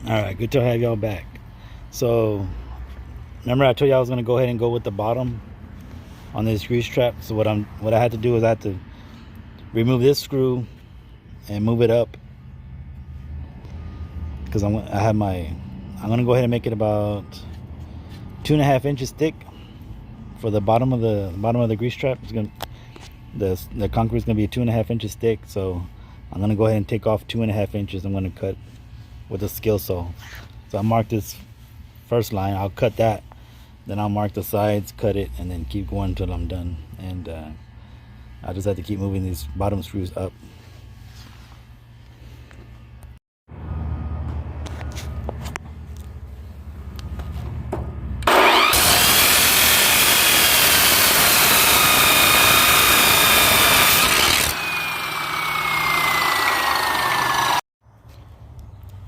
Alright, good to have y'all back. So remember I told you I was gonna go ahead and go with the bottom on this grease trap. So what I had to do is I had to remove this screw and move it up, because I'm gonna go ahead and make it about 2.5 inches thick for the bottom of the grease trap. The concrete is gonna be 2.5 inches thick, so I'm gonna go ahead and take off 2.5 inches. I'm gonna cut with a skill saw. So I marked this first line, I'll cut that, then I'll mark the sides, cut it, and then keep going until I'm done. And I just have to keep moving these bottom screws up.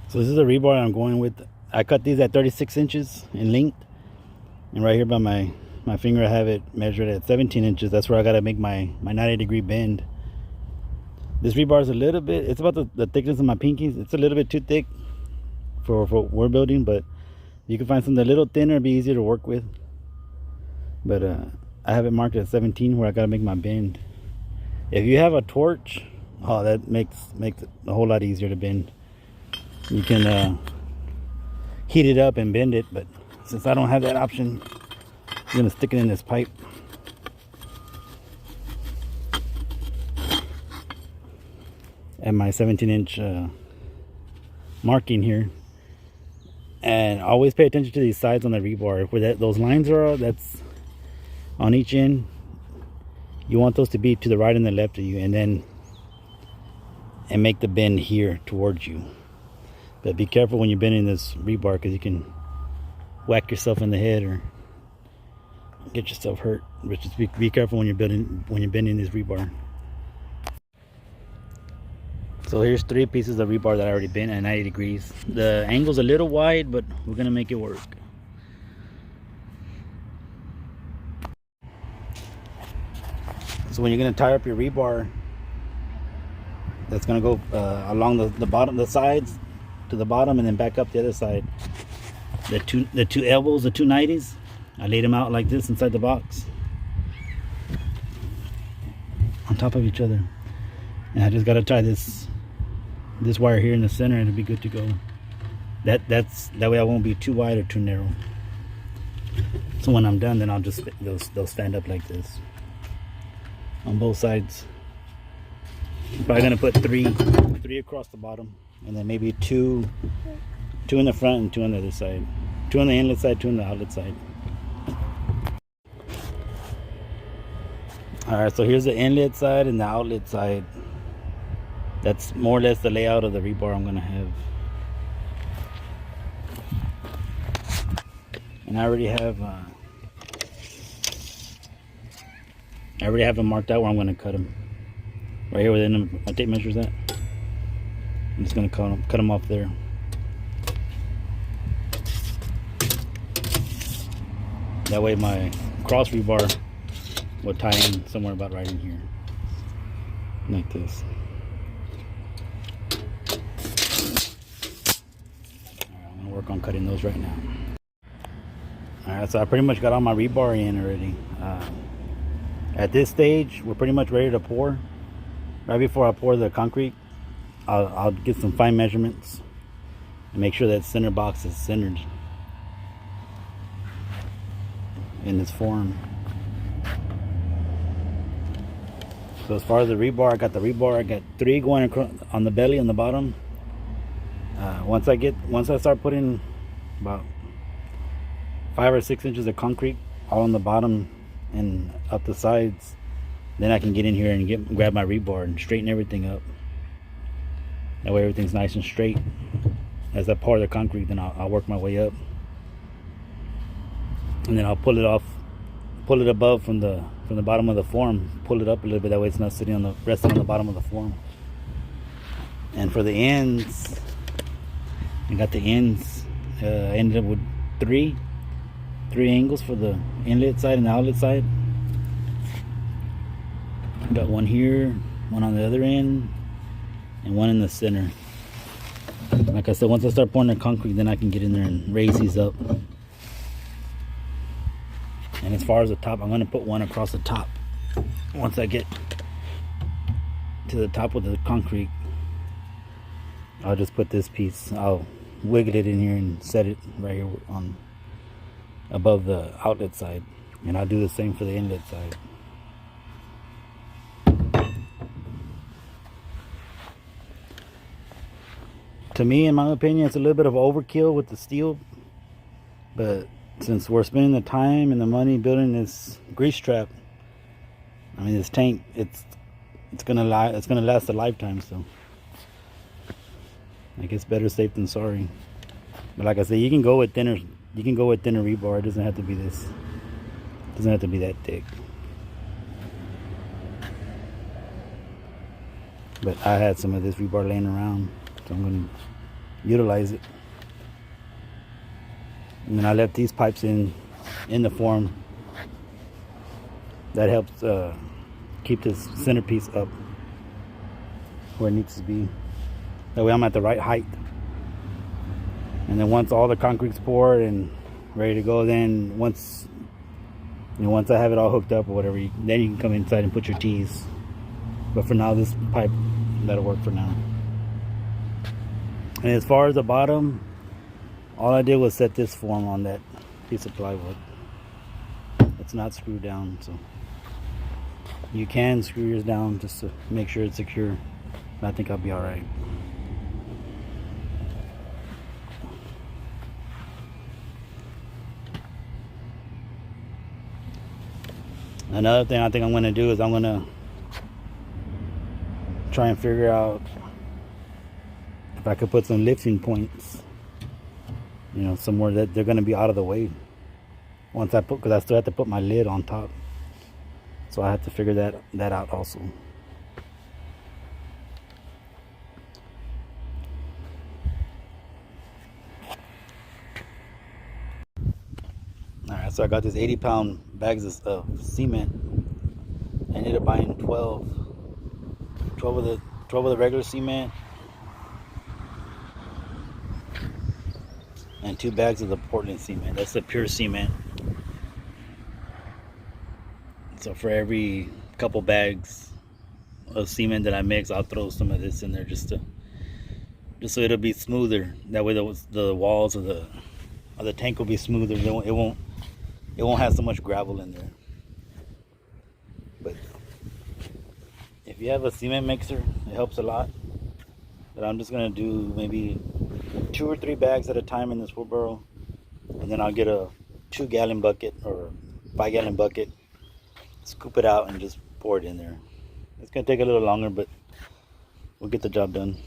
So this is a rebar I'm going with. I cut these at 36 inches in length, and right here by my finger I have it measured at 17 inches. That's where I gotta make my 90-degree bend. This rebar is a little bit, it's about the thickness of my pinkies. It's a little bit too thick for what we're building, but you can find something a little thinner, it'd be easier to work with. But I have it marked at 17 where I gotta make my bend. If you have a torch, oh, that makes it a whole lot easier to bend. You can heat it up and bend it, but since I don't have that option, I'm gonna stick it in this pipe. At my 17-inch marking here. And always pay attention to these sides on the rebar. Where those lines are, that's on each end. You want those to be to the right and the left of you, and make the bend here towards you. But be careful when you're bending this rebar, because you can whack yourself in the head or get yourself hurt. But just be careful when you're bending this rebar. So here's 3 pieces of rebar that I already bent at 90 degrees. The angle's a little wide, but we're gonna make it work. So when you're gonna tie up your rebar, that's gonna go along the bottom, the sides to the bottom, and then back up the other side. The two elbows, the 2 90s, I laid them out like this inside the box on top of each other, and I just got to tie this wire here in the center, and it'll be good to go. That way I won't be too wide or too narrow. So when I'm done, then I'll just they'll stand up like this on both sides. I'm probably gonna put three across the bottom, and then maybe two in the front and 2 on the other side. 2 on the inlet side, 2 on the outlet side. Alright, so here's the inlet side and the outlet side. That's more or less the layout of the rebar I'm gonna have. And I already have them marked out where I'm gonna cut them. Right here where my tape measures at. I'm just gonna cut them off there. That way my cross rebar will tie in somewhere about right in here, like this. Alright, I'm gonna work on cutting those right now. Alright, so I pretty much got all my rebar in already. At this stage, we're pretty much ready to pour. Right before I pour the concrete, I'll get some fine measurements and make sure that center box is centered in this form. So as far as the rebar, I got 3 going across on the belly on the bottom. Once I start putting about 5 or 6 inches of concrete all on the bottom and up the sides, then I can get in here and grab my rebar and straighten everything up. That way everything's nice and straight. As I pour the concrete, then I'll work my way up, and then I'll pull it above from the bottom of the form, pull it up a little bit. That way it's not resting on the bottom of the form. And for the ends, I got the ends. I ended up with three angles for the inlet side and the outlet side. Got one here, one on the other end, and one in the center. Like I said, once I start pouring the concrete, then I can get in there and raise these up. And as far as the top, I'm going to put one across the top. Once I get to the top of the concrete, I'll just put this piece, I'll wiggle it in here and set it right here on above the outlet side. And I'll do the same for the inlet side. To me, in my opinion, it's a little bit of overkill with the steel, but since we're spending the time and the money building this grease trap, I mean this tank, it's gonna last a lifetime. So I guess better safe than sorry. But like I said, you can go with thinner rebar. It doesn't have to be this. It doesn't have to be that thick. But I had some of this rebar laying around, so I'm gonna utilize it. And then I left these pipes in the form. That helps keep this centerpiece up where it needs to be. That way I'm at the right height. And then once all the concrete's poured and ready to go, then once I have it all hooked up or whatever, then you can come inside and put your tees. But for now, this pipe, that'll work for now. And as far as the bottom, all I did was set this form on that piece of plywood. It's not screwed down, so you can screw yours down just to make sure it's secure. I think I'll be all right. Another thing I think I'm going to do is I'm going to try and figure out if I could put some lifting points, you know, somewhere that they're going to be out of the way. Once I put, because I still have to put my lid on top, so I have to figure that out also. All right, so I got this 80-pound bags of cement. I ended up buying 12 of the regular cement and 2 bags of the Portland cement. That's the pure cement. So for every couple bags of cement that I mix, I'll throw some of this in there just so it'll be smoother. That way the walls of the tank will be smoother. It won't have so much gravel in there. But if you have a cement mixer, it helps a lot. But I'm just gonna do maybe 2 or 3 bags at a time in this wheelbarrow, and then I'll get a 2-gallon bucket or 5-gallon bucket, scoop it out and just pour it in there. It's gonna take a little longer, but we'll get the job done.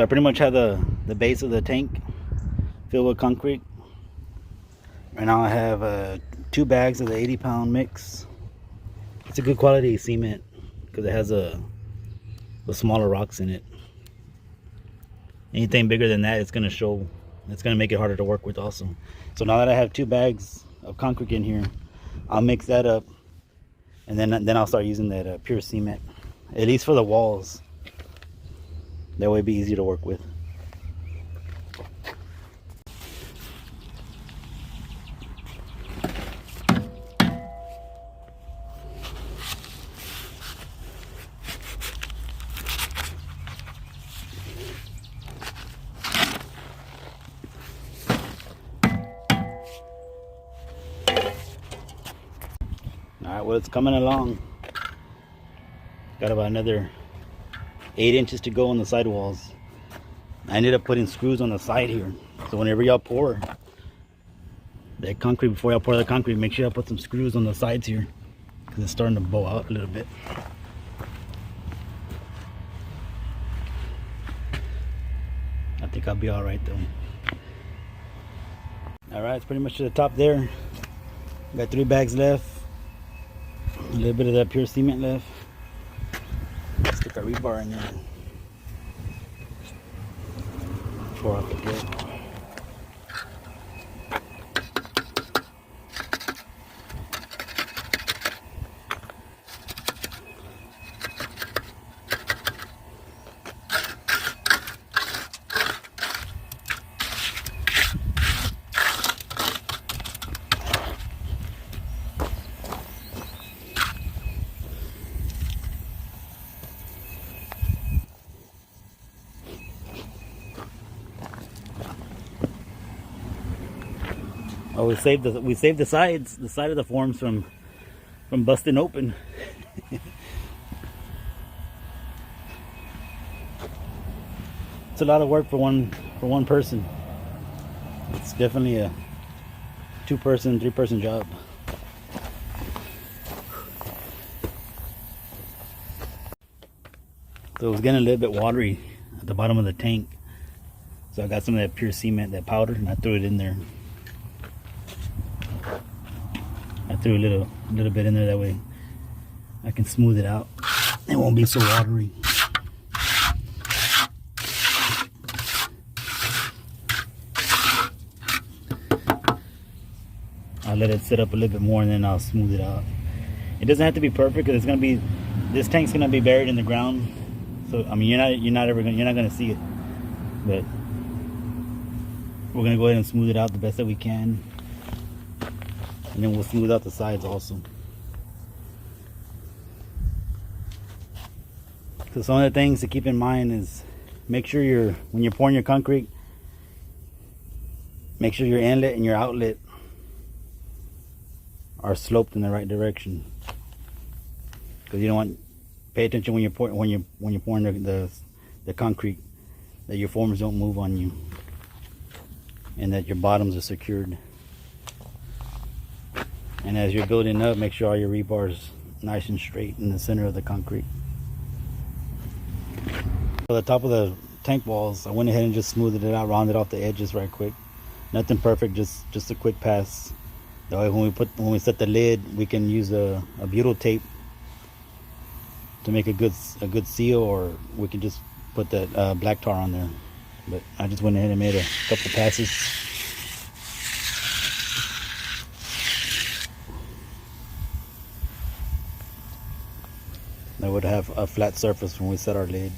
So I pretty much have the base of the tank filled with concrete. Right now I have 2 bags of the 80-pound mix. It's a good quality cement because it has the smaller rocks in it. Anything bigger than that, it's gonna show. It's gonna make it harder to work with also. So now that I have 2 bags of concrete in here, I'll mix that up, and then I'll start using that pure cement, at least for the walls. That way it'd be easier to work with. Alright, well, it's coming along. Got about another 8 inches to go on the sidewalls. I ended up putting screws on the side here. So whenever y'all pour that concrete, before y'all pour the concrete, make sure y'all put some screws on the sides here, because it's starting to bow out a little bit. I think I'll be alright though. Alright, it's pretty much to the top there. Got 3 bags left. A little bit of that pure cement left. Stick our rebar in there. Pour out the grit. Oh, we saved the sides, the side of the forms from busting open. It's a lot of work for one person. It's definitely a 2-person, 3-person job. So it was getting a little bit watery at the bottom of the tank. So I got some of that pure cement, that powder, and I threw it in there. I threw a little bit in there, that way I can smooth it out. It won't be so watery. I'll let it sit up a little bit more and then I'll smooth it out. It doesn't have to be perfect because this tank's gonna be buried in the ground. So I mean, you're not gonna see it, but we're gonna go ahead and smooth it out the best that we can. And then we'll smooth out the sides also. So some of the things to keep in mind is make sure when you're pouring your concrete, make sure your inlet and your outlet are sloped in the right direction. Because you don't want, pay attention when you're pouring the concrete, that your forms don't move on you, and that your bottoms are secured. And as you're building up, make sure all your rebar is nice and straight in the center of the concrete. For the top of the tank walls, I went ahead and just smoothed it out, rounded off the edges right quick. Nothing perfect, just a quick pass. That way when we set the lid, we can use a butyl tape to make a good seal, or we can just put that black tar on there. But I just went ahead and made a couple passes. That would have a flat surface when we set our lid.